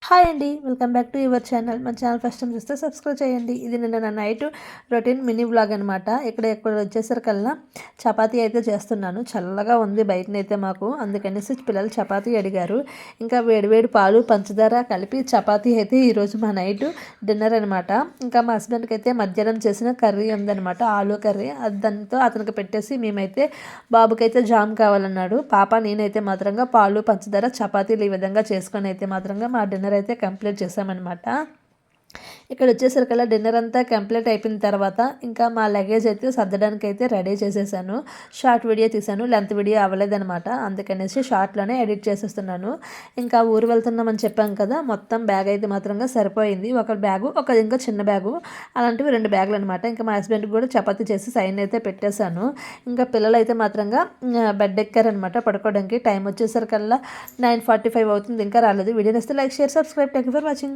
Hi అండి, welcome back to your channel. మన channel first time చూస్తే సబ్స్క్రైబ్ చేయండి. ఇది నిన్న నా నైట్ రొటీన్ మినీ వ్లాగ్ అనమాట. ఇక్కడ వచ్చేసరికల్లా చపాతీ అయితే చేస్తున్నాను. చల్లగా ఉంది బయటనైతే మాకు, అందుకనేసి పిల్లలు చపాతీ అడిగారు. ఇంకా వేడివేడి పాలు పంచదార కలిపి చపాతీ అయితే ఈరోజు మా నైట్ డిన్నర్ అనమాట. ఇంకా మా హస్బెండ్కి అయితే మధ్యాహ్నం చేసిన కర్రీ ఉందనమాట, ఆలూ కర్రీ. దాంతో అతనికి పెట్టేసి మేమైతే బాబుకైతే జామ్ కావాలన్నాడు. పాప నేనైతే మాత్రంగా పాలు పంచదార చపాతీలు ఈ విధంగా చేసుకొని అయితే మాత్రంగా మా డిన్నర్ అయితే కంప్లీట్ చేసామన్నమాట. ఇక్కడ వచ్చేసరికల్లా డిన్నర్ అంతా కంప్లీట్ అయిపోయిన తర్వాత ఇంకా మా లగేజ్ అయితే సర్దడానికి అయితే రెడీ చేసేసాను. షార్ట్ వీడియో తీసాను, లెంత్ వీడియో అవ్వలేదనమాట, అందుకనేసి షార్ట్లోనే ఎడిట్ చేసేస్తున్నాను. ఇంకా ఊరు వెళ్తున్నామని చెప్పాం కదా, మొత్తం బ్యాగ్ అయితే మాత్రంగా సరిపోయింది. ఒక బ్యాగు, ఇంకా చిన్న బ్యాగు, అలాంటివి 2 బ్యాగులు అనమాట. ఇంకా మా హస్బెండ్కి కూడా చపాతీ చేసి సైన్ అయితే పెట్టేశాను. ఇంకా పిల్లలు అయితే మాత్రంగా బెడ్ ఎక్కారనమాట పడుకోవడానికి. టైం వచ్చేసరికల్లా 9:45 అవుతుంది, ఇంకా రాలేదు. వీడియో నచ్చితే like, share, subscribe. Thank you for watching.